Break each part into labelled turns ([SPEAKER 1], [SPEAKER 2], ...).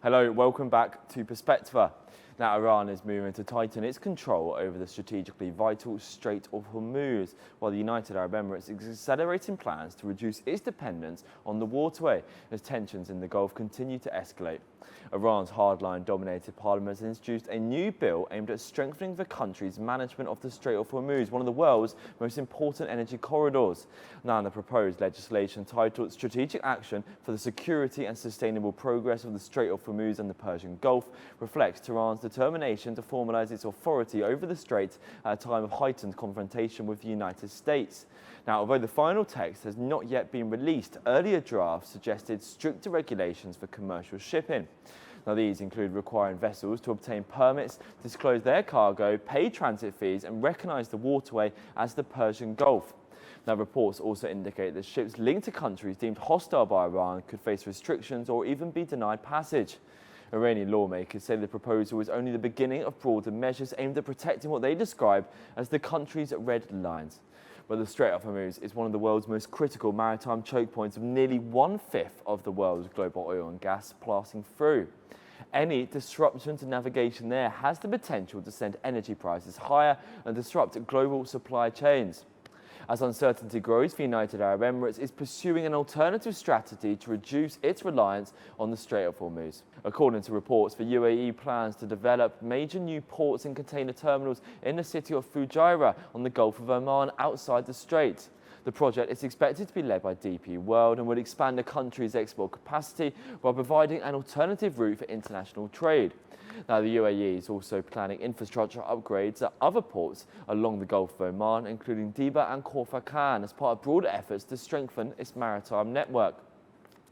[SPEAKER 1] Hello, welcome back to Perspectiva. Now, Iran is moving to tighten its control over the strategically vital Strait of Hormuz, while the United Arab Emirates is accelerating plans to reduce its dependence on the waterway as tensions in the Gulf continue to escalate. Iran's hardline-dominated parliament has introduced a new bill aimed at strengthening the country's management of the Strait of Hormuz, one of the world's most important energy corridors. Now, the proposed legislation, titled Strategic Action for the Security and Sustainable Progress of the Strait of Hormuz and the Persian Gulf, reflects Tehran's determination to formalize its authority over the strait at a time of heightened confrontation with the United States. Now, although the final text has not yet been released, earlier drafts suggested stricter regulations for commercial shipping. Now, these include requiring vessels to obtain permits, disclose their cargo, pay transit fees, and recognize the waterway as the Persian Gulf. Now, reports also indicate that ships linked to countries deemed hostile by Iran could face restrictions or even be denied passage. Iranian lawmakers say the proposal is only the beginning of broader measures aimed at protecting what they describe as the country's red lines. But the Strait of Hormuz is one of the world's most critical maritime choke points, of nearly 1/5 of the world's global oil and gas passing through. Any disruption to navigation there has the potential to send energy prices higher and disrupt global supply chains. As uncertainty grows, the United Arab Emirates is pursuing an alternative strategy to reduce its reliance on the Strait of Hormuz. According to reports, the UAE plans to develop major new ports and container terminals in the city of Fujairah on the Gulf of Oman outside the strait. The project is expected to be led by DP World and would expand the country's export capacity while providing an alternative route for international trade. Now, the UAE is also planning infrastructure upgrades at other ports along the Gulf of Oman, including Diba and Khor Fakkan, as part of broader efforts to strengthen its maritime network.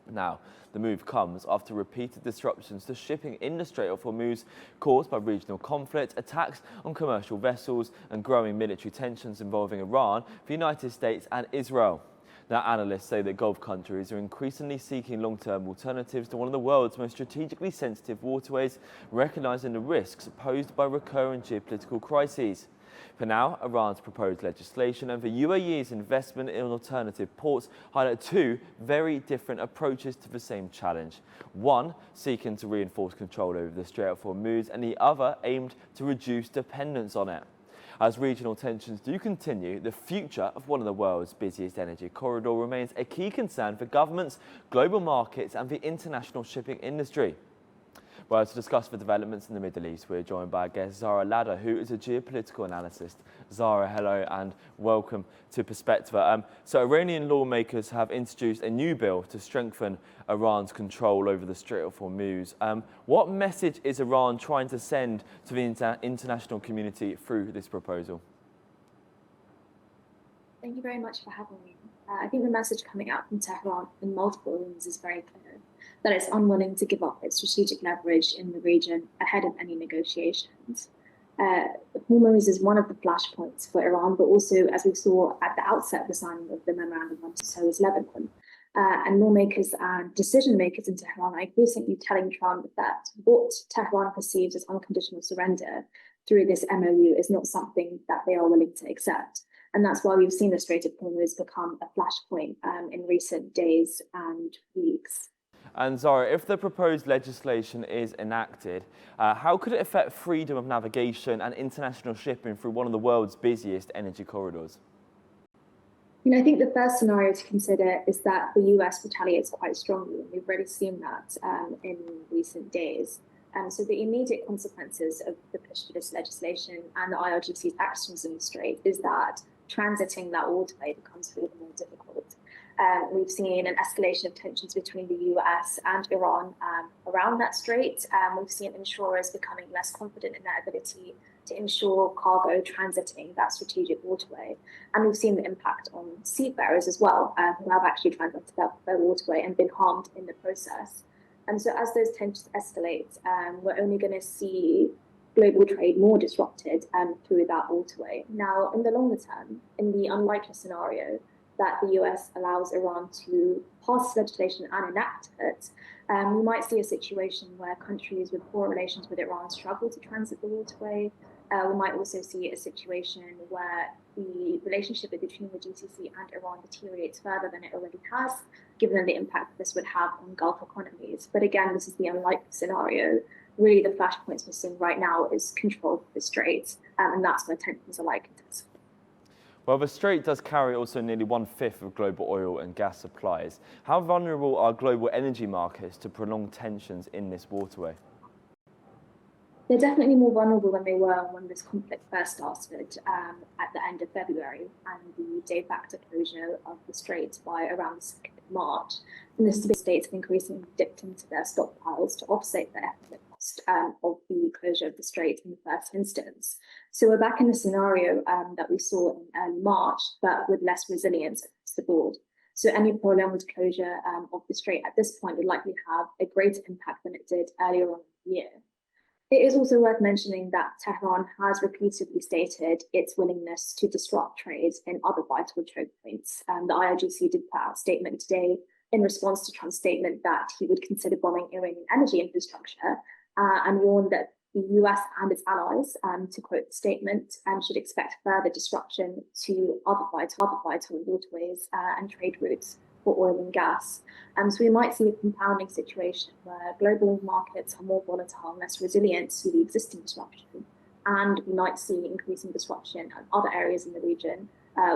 [SPEAKER 1] Now, the move comes after repeated disruptions to shipping in the Strait of Hormuz caused by regional conflict, attacks on commercial vessels, and growing military tensions involving Iran, the United States, and Israel. Now, analysts say that Gulf countries are increasingly seeking long-term alternatives to one of the world's most strategically sensitive waterways, recognizing the risks posed by recurring geopolitical crises. For now, Iran's proposed legislation and the UAE's investment in alternative ports highlight two very different approaches to the same challenge. One seeking to reinforce control over the Strait of Hormuz, and the other aimed to reduce dependence on it. As regional tensions do continue, the future of one of the world's busiest energy corridor remains a key concern for governments, global markets, and the international shipping industry. Well, to discuss the developments in the Middle East, we're joined by our guest Zara Ladder, who is a geopolitical analyst. Zara, hello and welcome to Perspectiva. So Iranian lawmakers have introduced a new bill to strengthen Iran's control over the Strait of Hormuz. What message is Iran trying to send to the international community through this proposal?
[SPEAKER 2] Thank you very much for having me. I think the message coming out from Tehran in multiple rooms is very clear, that it's unwilling to give up its strategic leverage in the region ahead of any negotiations. Hormuz is one of the flashpoints for Iran, but also, as we saw at the outset of the signing of the memorandum, so is Lebanon. And lawmakers and decision makers in Tehran are increasingly telling Trump that what Tehran perceives as unconditional surrender through this MOU is not something that they are willing to accept. And that's why we've seen the Strait of Hormuz become a flashpoint in recent days and weeks.
[SPEAKER 1] And Zara, if the proposed legislation is enacted, how could it affect freedom of navigation and international shipping through one of the world's busiest energy corridors?
[SPEAKER 2] I think the first scenario to consider is that the US retaliates quite strongly, and we've already seen that in recent days. So the immediate consequences of the push for this legislation and the IRGC's actions in the Strait is that transiting that waterway becomes really more difficult. We've seen an escalation of tensions between the US and Iran around that strait. We've seen insurers becoming less confident in their ability to ensure cargo transiting that strategic waterway. And we've seen the impact on seafarers as well, who have actually transited their waterway and been harmed in the process. And so as those tensions escalate, we're only going to see global trade more disrupted through that waterway. Now, in the longer term, in the unlikely scenario that the US allows Iran to pass legislation and enact it, we might see a situation where countries with poor relations with Iran struggle to transit the waterway. We might also see a situation where the relationship between the GCC and Iran deteriorates further than it already has, given the impact this would have on Gulf economies. But again, this is the unlikely scenario. Really, the flashpoints we're seeing right now is control of the strait, and that's where tensions are likely to escalate.
[SPEAKER 1] Well, the Strait does carry also nearly 1/5 of global oil and gas supplies. How vulnerable are global energy markets to prolonged tensions in this waterway?
[SPEAKER 2] They're definitely more vulnerable than they were when this conflict first started at the end of February and the de facto closure of the strait by around the 2nd of March. And this is because states have increasingly dipped into their stockpiles to offset the economic cost of the closure of the strait in the first instance. So we're back in the scenario that we saw in early March, but with less resilience across the board. So any prolonged closure of the strait at this point would likely have a greater impact than it did earlier on in the year. It is also worth mentioning that Tehran has repeatedly stated its willingness to disrupt trade in other vital choke points. The IRGC did put out a statement today in response to Trump's statement that he would consider bombing Iranian energy infrastructure and warned that the US and its allies, to quote the statement, should expect further disruption to other vital waterways and trade routes for oil and gas. So we might see a compounding situation where global markets are more volatile and less resilient to the existing disruption. And we might see increasing disruption in other areas in the region,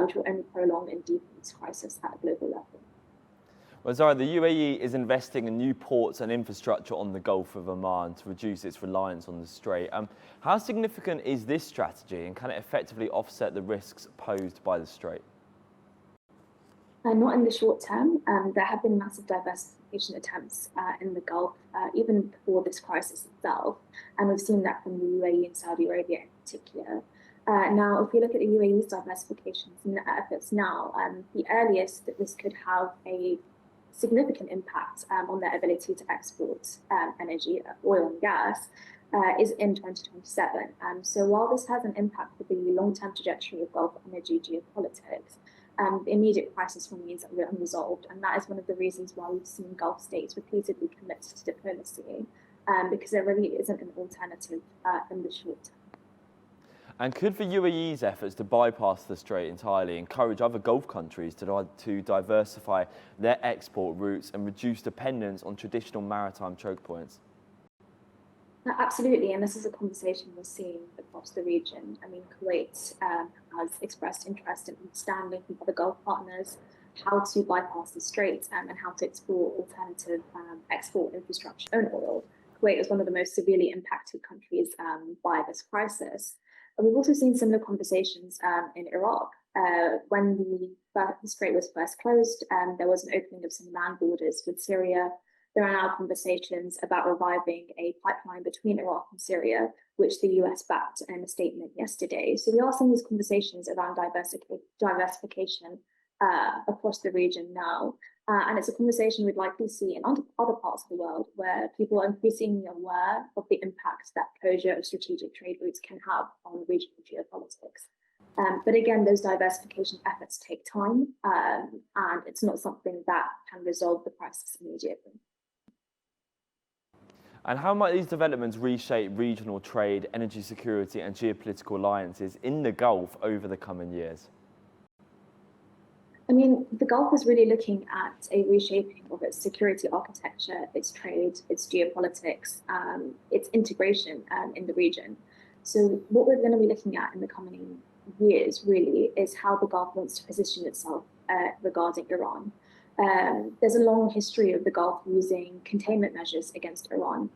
[SPEAKER 2] which will only prolong and deepen this crisis at a global level.
[SPEAKER 1] Well, Zara, the UAE is investing in new ports and infrastructure on the Gulf of Oman to reduce its reliance on the Strait. How significant is this strategy, and can it effectively offset the risks posed by the Strait?
[SPEAKER 2] Not in the short term. There have been massive diversification attempts in the Gulf, even before this crisis itself. And we've seen that from the UAE and Saudi Arabia in particular. Now, if we look at the UAE's diversifications and efforts now, the earliest that this could have a significant impact on their ability to export energy, oil and gas, is in 2027. So while this has an impact for the long-term trajectory of Gulf energy geopolitics, the immediate crisis remains unresolved, and that is one of the reasons why we've seen Gulf states repeatedly commit to diplomacy, because there really isn't an alternative in the short term.
[SPEAKER 1] And could the UAE's efforts to bypass the Strait entirely encourage other Gulf countries to diversify their export routes and reduce dependence on traditional maritime choke points?
[SPEAKER 2] Absolutely, and this is a conversation we're seeing across the region. I mean, Kuwait has expressed interest in understanding from other Gulf partners how to bypass the Strait and how to explore alternative export infrastructure own oil. Kuwait is one of the most severely impacted countries by this crisis. And we've also seen similar conversations in Iraq. When the Strait was first closed, there was an opening of some land borders with Syria. There are now conversations about reviving a pipeline between Iraq and Syria, which the US backed in a statement yesterday. So we are seeing these conversations around diversification across the region now. And it's a conversation we'd likely see in other parts of the world where people are increasingly aware of the impact that closure of strategic trade routes can have on regional geopolitics. But again, those diversification efforts take time, and it's not something that can resolve the crisis immediately.
[SPEAKER 1] And how might these developments reshape regional trade, energy security and geopolitical alliances in the Gulf over the coming years?
[SPEAKER 2] I mean, the Gulf is really looking at a reshaping of its security architecture, its trade, its geopolitics, its integration in the region. So what we're going to be looking at in the coming years, really, is how the Gulf wants to position itself regarding Iran. There's a long history of the Gulf using containment measures against Iran,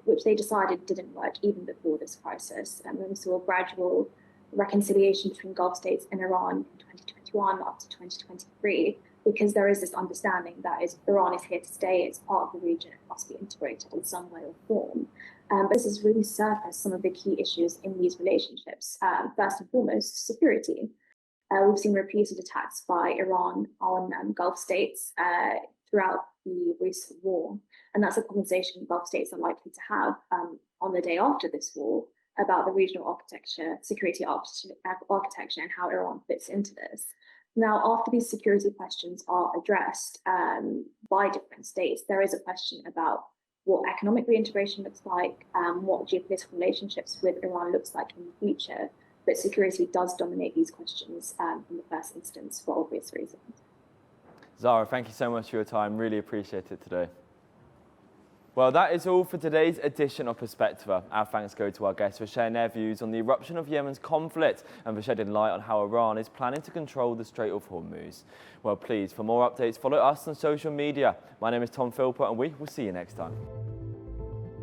[SPEAKER 2] which they decided didn't work even before this crisis. And we saw a gradual reconciliation between Gulf states and Iran in 2021 up to 2023, because there is this understanding that Iran is here to stay, it's part of the region, it must be integrated in some way or form. But this has really surfaced some of the key issues in these relationships. First and foremost, security. We've seen repeated attacks by Iran on Gulf states throughout the recent war. And that's a conversation Gulf states are likely to have on the day after this war about the regional architecture, security architecture, and how Iran fits into this. Now, after these security questions are addressed by different states, there is a question about what economic reintegration looks like, what geopolitical relationships with Iran looks like in the future. But security does dominate these questions in the first instance for obvious reasons.
[SPEAKER 1] Zara, thank you so much for your time. Really appreciate it today. Well, that is all for today's edition of Perspectiva. Our thanks go to our guests for sharing their views on the eruption of Yemen's conflict and for shedding light on how Iran is planning to control the Strait of Hormuz. Well, please, for more updates, follow us on social media. My name is Philpot, and we will see you next time.